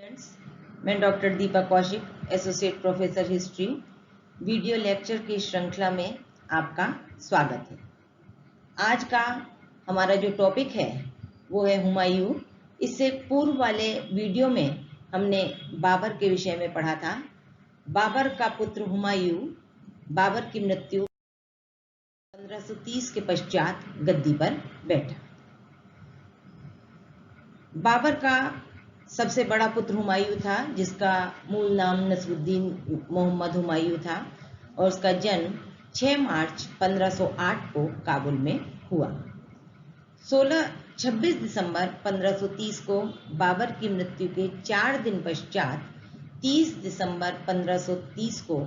Friends, मैं doctor Deepa Kaushik, associate professor history, video lecture की श्रृंखला में आपका स्वागत है। आज का हमारा जो टॉपिक है वो है हुमायूं। इससे पूर्व वाले वीडियो में हमने बाबर के विषय में पढ़ा था। बाबर का पुत्र हुमायूं बाबर की मृत्यु 1530 के पश्चात गद्दी पर बैठा। बाबर का सबसे बड़ा पुत्र हुमायूं था, जिसका मूल नाम नसरुद्दीन मोहम्मद हुमायूं था और उसका जन्म 6 मार्च 1508 को काबुल में हुआ। 26 दिसंबर 1530 को बाबर की मृत्यु के 4 दिन पश्चात 30 दिसंबर 1530 को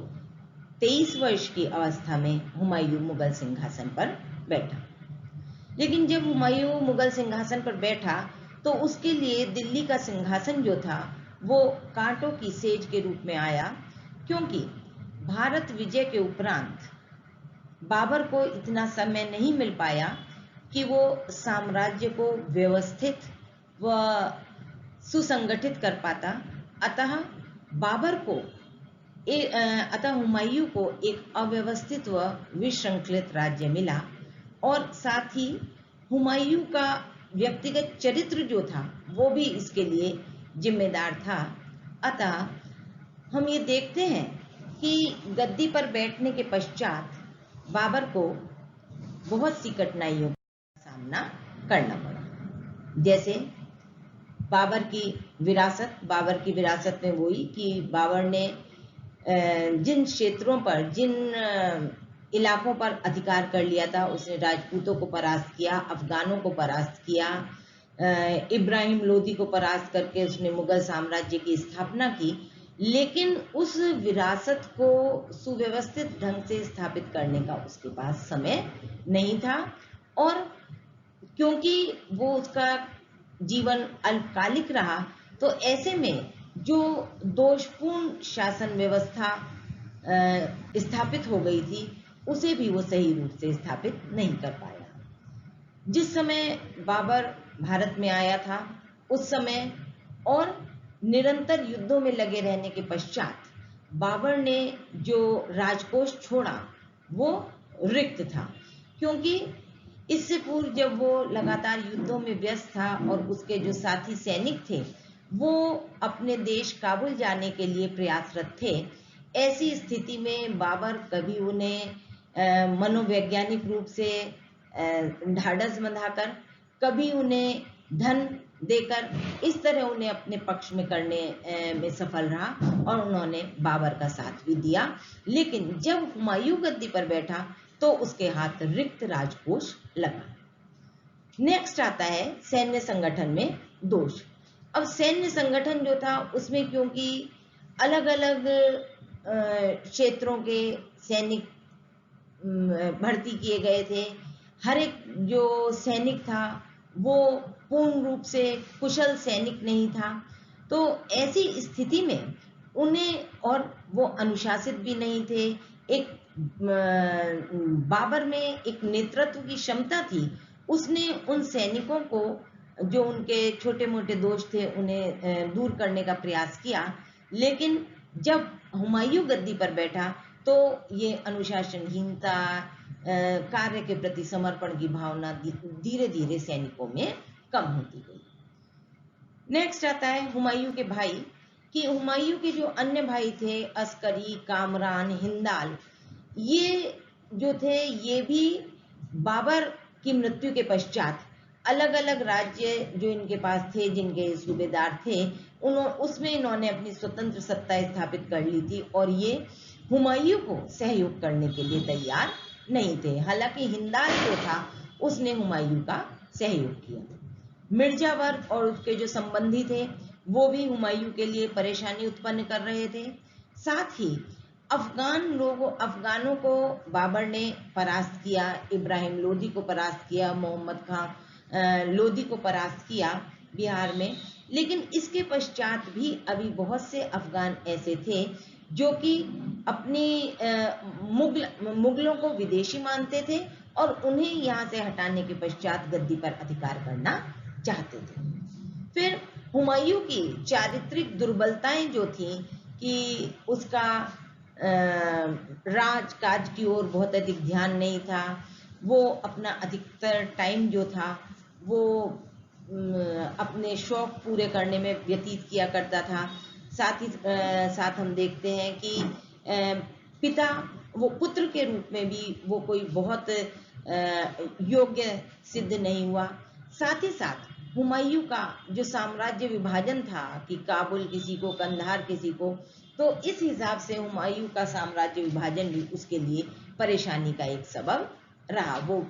23 वर्ष की अवस्था में हुमायूं मुगल सिंहासन पर बैठा। लेकिन जब हुमायूं मुगल सिंहासन पर बैठा तो उसके लिए दिल्ली का सिंहासन जो था वो कांटों की सेज के रूप में आया, क्योंकि भारत विजय के उपरांत बाबर को इतना समय नहीं मिल पाया कि वो साम्राज्य को व्यवस्थित व सुसंगठित कर पाता। अतः हुमायूं को एक अव्यवस्थित व विशृंखलित राज्य मिला और साथ ही हुमायूं का व्यक्तिगत चरित्र जो था वो भी इसके लिए जिम्मेदार था। अतः हम ये देखते हैं कि गद्दी पर बैठने के पश्चात बाबर को बहुत सी कठिनाइयों का सामना करना पड़ा। जैसे बाबर की विरासत में वही कि बाबर ने जिन क्षेत्रों पर, जिन इलाकों पर अधिकार कर लिया था, उसने राजपूतों को परास्त किया, अफगानों को परास्त किया, इब्राहिम लोदी को परास्त करके उसने मुगल साम्राज्य की स्थापना की। लेकिन उस विरासत को सुव्यवस्थित ढंग से स्थापित करने का उसके पास समय नहीं था, और क्योंकि वो उसका जीवन अल्पकालिक रहा तो ऐसे में जो दोषपूर्ण शासन व्यवस्था स्थापित हो गई थी उसे भी वो सही रूप से स्थापित नहीं कर पाया। जिस समय बाबर भारत में आया था उस समय और निरंतर युद्धों में लगे रहने के पश्चात बाबर ने जो राजकोष छोड़ा वो रिक्त था, क्योंकि इससे पूर्व जब वो लगातार युद्धों में व्यस्त था और उसके जो साथी सैनिक थे वो अपने देश काबुल जाने के लिए प्रयासरत थे। ऐसी स्थिति में बाबर कभी उन्हें मनोवैज्ञानिक रूप से ढाढ़स बंधाकर, कभी उन्हें धन देकर, इस तरह उन्हें अपने पक्ष में करने में सफल रहा और उन्होंने बाबर का साथ भी दिया। लेकिन जब हुमायूं गद्दी पर बैठा तो उसके हाथ रिक्त राजकोष लगा। नेक्स्ट आता है सैन्य संगठन में दोष। अब सैन्य संगठन जो था उसमें क्योंकि अलग अलग क्षेत्रों के सैनिक भर्ती किए गए थे, हर एक जो सैनिक था वो पूर्ण रूप से कुशल सैनिक नहीं था, तो ऐसी स्थिति में उन्हें, और वो अनुशासित भी नहीं थे, एक बाबर में एक नेतृत्व की क्षमता थी। उसने उन सैनिकों को जो उनके छोटे मोटे दोष थे उन्हें दूर करने का प्रयास किया। लेकिन जब हुमायूं गद्दी पर बैठा तो ये अनुशासनहीनता, कार्य के प्रति समर्पण की भावना धीरे धीरे सैनिकों में कम होती गई। नेक्स्ट आता है हुमायूं के भाई, कि हुमायूं के जो अन्य भाई थे अस्करी, कामरान, हिंदाल, ये जो थे ये भी बाबर की मृत्यु के पश्चात अलग अलग राज्य जो इनके पास थे, जिनके सूबेदार थे, उसमें इन्होंने अपनी स्वतंत्र सत्ता स्थापित कर ली थी और ये हुमायूं को सहयोग करने के लिए तैयार नहीं थे। हालांकि हिंदाल जो था उसने हुमायूं का सहयोग किया। मिर्जावर और उसके जो संबंधी थे वो भी हुमायूं के लिए परेशानी उत्पन्न कर रहे थे। साथ ही अफगानों को बाबर ने परास्त किया, इब्राहिम लोदी को परास्त किया, मोहम्मद खां लोदी को परास्त किया बिहार में। लेकिन इसके पश्चात भी अभी बहुत से अफगान ऐसे थे जो कि अपनी मुगलों को विदेशी मानते थे और उन्हें यहाँ से हटाने के पश्चात गद्दी पर अधिकार करना चाहते थे। फिर हुमायूं की चारित्रिक दुर्बलताएं जो थी कि उसका राजकाज की ओर बहुत अधिक ध्यान नहीं था, वो अपना अधिकतर टाइम जो था वो अपने शौक पूरे करने में व्यतीत किया करता था। साथ ही साथ हम देखते हैं कि पिता, वो पुत्र के रूप में भी वो कोई बहुत योग्य सिद्ध नहीं हुआ। साथ ही साथ हुमायूं का जो साम्राज्य विभाजन था कि काबुल किसी को, कंधार किसी को, तो इस हिसाब से हुमायूं का साम्राज्य विभाजन भी उसके लिए परेशानी का एक सबब रहा। वो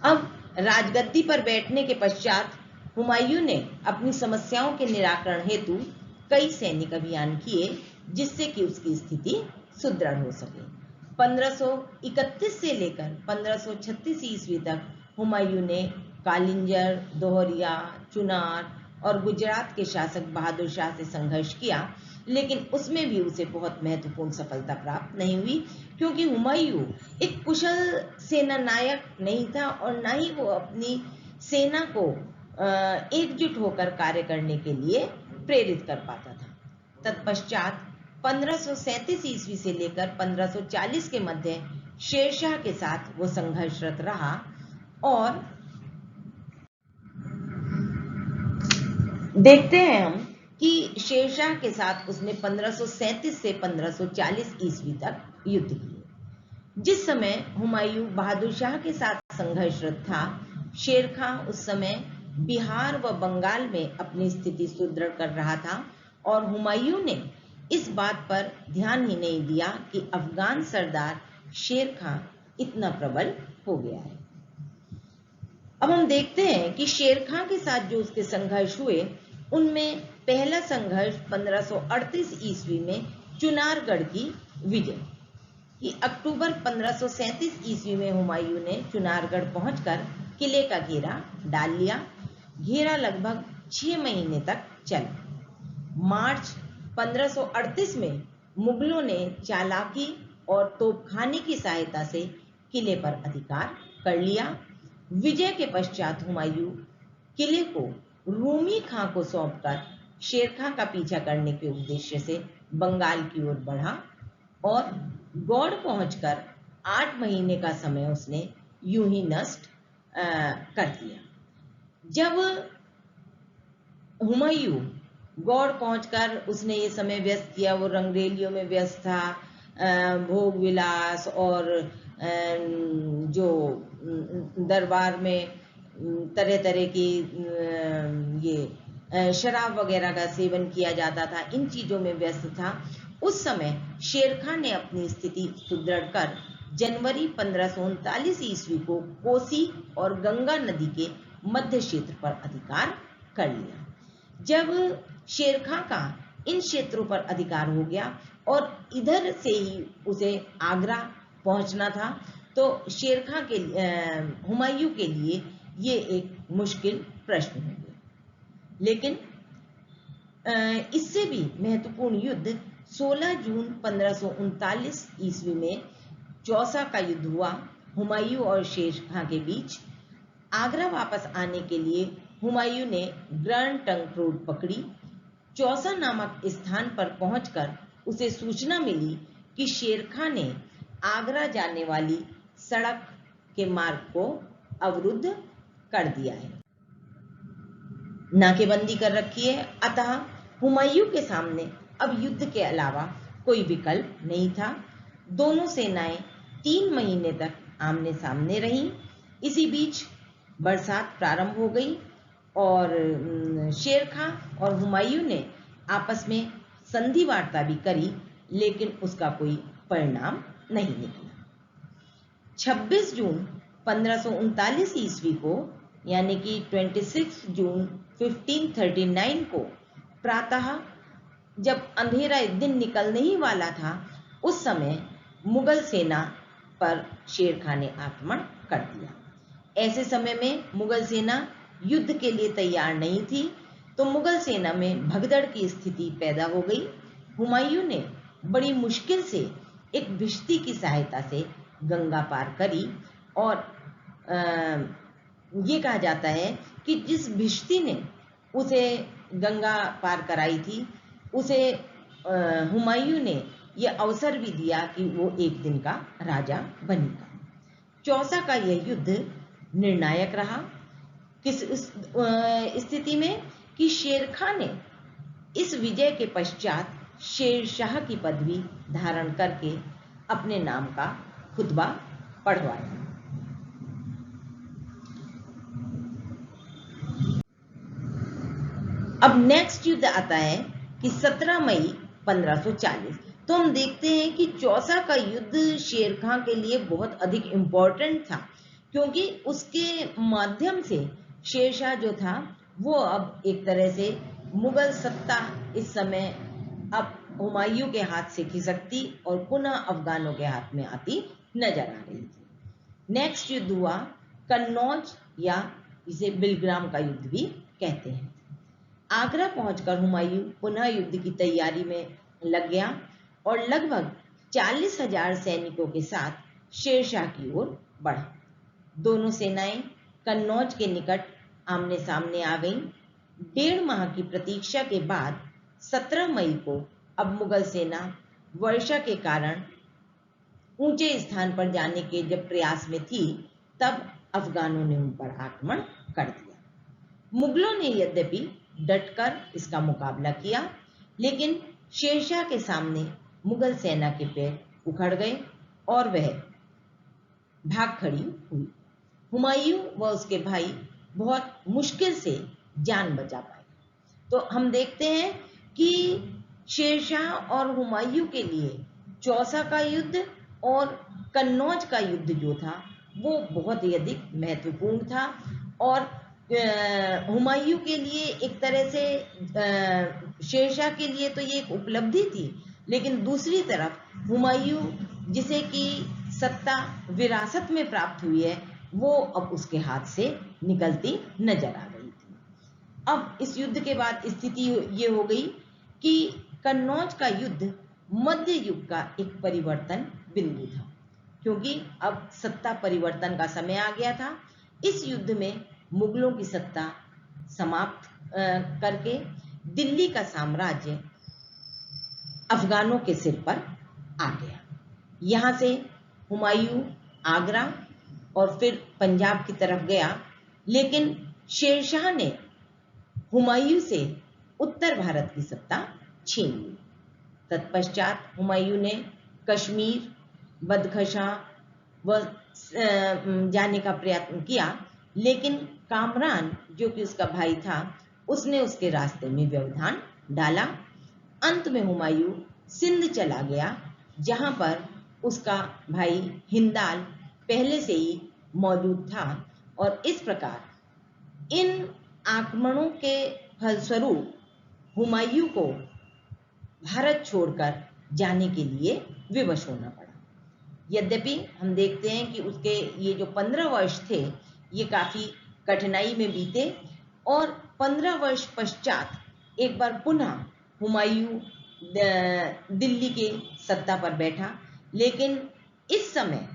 अब राजगद्दी पर बैठने के पश्चात हुमायूं ने अपनी समस्याओं के निराकरण हेतु कई सैनिक अभियान किए, जिससे कि उसकी स्थिति सुदृढ़ हो सके। 1531 से लेकर 1536 ईस्वी तक हुमायूं ने कालिंजर, दोहरिया, चुनार और गुजरात के शासक बहादुर शाह से संघर्ष किया, लेकिन उसमें भी उसे बहुत महत्वपूर्ण सफलता प्राप्त नहीं हुई, क्योंकि हुमायूं एक कुशल सेना नायक नहीं था और ना ही वो अपनी सेना को एकजुट होकर कार्य करने के लिए प्रेरित कर पाता था। तत्पश्चात 1537 ईस्वी से लेकर 1540 के मध्य शेरशाह के साथ वो संघर्षरत रहा और देखते हैं हम कि शेरशाह के साथ उसने 1537 से 1540 ईस्वी तक युद्ध किए। जिस समय हुमायूं बहादुर शाह के साथ संघर्षरत था, शेर खां उस समय बिहार व बंगाल में अपनी स्थिति सुदृढ़ कर रहा था और हुमायूं ने इस बात पर ध्यान ही नहीं दिया कि अफगान सरदार शेर खां इतना प्रबल हो गया है। अब हम देखते हैं कि शेर खां के साथ जो उसके संघर्ष हुए, उनमें पहला संघर्ष 1538 ईस्वी में चुनारगढ़ की विजय कि अक्टूबर 1537 ईस्वी में हुमायूं ने चुनारगढ़ पहुंचकर किले का घेरा डाल लिया। घेरा लगभग 6 महीने तक चला। मार्च 1538 में मुगलों ने चालाकी और तोपखाने की सहायता से किले पर अधिकार कर लिया। विजय के पश्चात हुमायूं किले को रूमी खां को सौंपकर शेर खां का पीछा करने के उद्देश्य से बंगाल की ओर बढ़ा और गौड़ पहुंचकर 8 महीने का समय उसने यूं ही नष्ट कर दिया। जब हुमायूं गौड़ पहुंचकर उसने ये समय व्यस्त किया, वो रंगरेलियों में व्यस्त था, भोग विलास और जो दरबार में तरह तरह की ये शराब वगैरह का सेवन किया जाता था, इन चीज़ों में व्यस्त था। उस समय शेर खां ने अपनी स्थिति सुदृढ़ कर जनवरी 1539 ईस्वी को कोसी और गंगा नदी के मध्य क्षेत्र पर अधिकार कर लिया। जब शेर खां का इन क्षेत्रों पर अधिकार हो गया और इधर से ही उसे आगरा पहुंचना था, तो शेर खां के हुमायूं के लिए ये एक मुश्किल प्रश्न हो गया। लेकिन इससे भी महत्वपूर्ण युद्ध 16 जून 1539 ईस्वी में चौसा का युद्ध हुआ हुमायूं और शेर खां के बीच। आगरा वापस आने के लिए हुमायूं ने ग्रैंड ट्रंक रोड पकड़ी। चौसा नामक स्थान पर पहुंचकर उसे सूचना मिली कि शेर खां ने आगरा जाने वाली सड़क के मार्ग को अवरुद्ध कर दिया है, नाकेबंदी कर रखी है। अतः हुमायूं के सामने अब युद्ध के अलावा कोई विकल्प नहीं था। दोनों सेनाएं 3 महीने तक आमने सामने रहीं। इसी बीच बरसात प्रारंभ हो गई और शेर खां और हुमायूं ने आपस में संधि वार्ता भी करी, लेकिन उसका कोई परिणाम नहीं निकला। 26 जून 1539 ईस्वी को, यानी कि 26 जून 1539 को प्रातः जब अंधेरा दिन निकलने ही वाला था, उस समय मुगल सेना पर शेर खां ने आक्रमण कर दिया। ऐसे समय में मुगल सेना युद्ध के लिए तैयार नहीं थी, तो मुगल सेना में भगदड़ की स्थिति पैदा हो गई। हुमायूं ने बड़ी मुश्किल से एक भिश्ती की सहायता से गंगा पार करी और ये कहा जाता है कि जिस भिश्ती ने उसे गंगा पार कराई थी, उसे हुमायूं ने यह अवसर भी दिया कि वो एक दिन का राजा बनेगा। चौसा का यह युद्ध निर्णायक रहा। किस स्थिति में कि शेर खां ने इस विजय के पश्चात शेरशाह की पदवी धारण करके अपने नाम का खुतबा पढ़वाया। अब नेक्स्ट युद्ध आता है कि 17 मई 1540। तो हम देखते हैं कि चौसा का युद्ध शेर खां के लिए बहुत अधिक इम्पोर्टेंट था, क्योंकि उसके माध्यम से शेरशाह जो था वो अब एक तरह से मुगल सत्ता इस समय अब हुमायूं के हाथ से खिसकती और पुनः अफगानों के हाथ में आती नजर आ रही थी। नेक्स्ट युद्ध हुआ कन्नौज, या इसे बिलग्राम का युद्ध भी कहते हैं। आगरा पहुंचकर हुमायूं पुनः युद्ध की तैयारी में लग गया और लगभग 40,000 सैनिकों के साथ शेरशाह की ओर बढ़ा। दोनों सेनाएं कन्नौज के निकट आमने सामने आ गईं। 1.5 माह की प्रतीक्षा के बाद 17 मई को अब मुगल सेना वर्षा के कारण ऊंचे स्थान पर जाने के जब प्रयास में थी, तब अफगानों ने उन पर आक्रमण कर दिया। मुगलों ने यद्यपि डटकर इसका मुकाबला किया, लेकिन शेरशाह के सामने मुगल सेना के पैर उखड़ गए और वह भाग खड़ी हुई। हुमायूं व उसके भाई बहुत मुश्किल से जान बचा पाए। तो हम देखते हैं कि शेरशाह और हुमायूं के लिए चौसा का युद्ध और कन्नौज का युद्ध जो था वो बहुत ही अधिक महत्वपूर्ण था, और हुमायूं के लिए एक तरह से शेरशाह के लिए तो ये एक उपलब्धि थी, लेकिन दूसरी तरफ हुमायूं जिसे कि सत्ता विरासत में प्राप्त हुई है, वो अब उसके हाथ से निकलती नजर आ रही थी। अब इस युद्ध के बाद स्थिति ये हो गई कि कन्नौज का युद्ध मध्य युग का एक परिवर्तन बिंदु था, क्योंकि अब सत्ता परिवर्तन का समय आ गया था। इस युद्ध में मुगलों की सत्ता समाप्त करके दिल्ली का साम्राज्य अफगानों के सिर पर आ गया। यहाँ से हुमायूं आगरा और फिर पंजाब की तरफ गया, लेकिन शेरशाह ने हुमायूं से उत्तर भारत की सत्ता छीन ली। तत्पश्चात हुमायूं ने कश्मीर, बदख्शां व जाने का प्रयत्न किया, लेकिन कामरान जो कि उसका भाई था, उसने उसके रास्ते में व्यवधान डाला। अंत में हुमायूं सिंध चला गया, जहां पर उसका भाई हिंदाल पहले से ही मौजूद था, और इस प्रकार इन आक्रमणों के फलस्वरूप हुमायूं को भारत छोड़कर जाने के लिए विवश होना पड़ा। यद्यपि हम देखते हैं कि उसके ये जो 15 वर्ष थे ये काफी कठिनाई में बीते, और 15 वर्ष पश्चात एक बार पुनः हुमायूं दिल्ली के सत्ता पर बैठा, लेकिन इस समय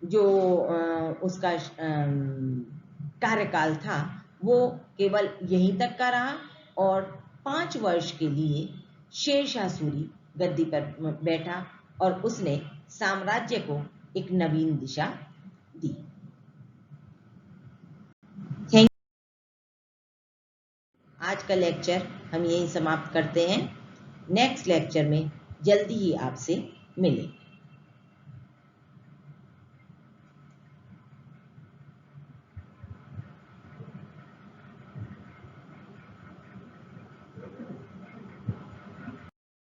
जो उसका कार्यकाल था वो केवल यहीं तक का रहा, और 5 वर्ष के लिए शेरशाह सूरी गद्दी पर बैठा और उसने साम्राज्य को एक नवीन दिशा दी। Thank you. आज का लेक्चर हम यहीं समाप्त करते हैं। नेक्स्ट लेक्चर में जल्दी ही आपसे मिलेंगे।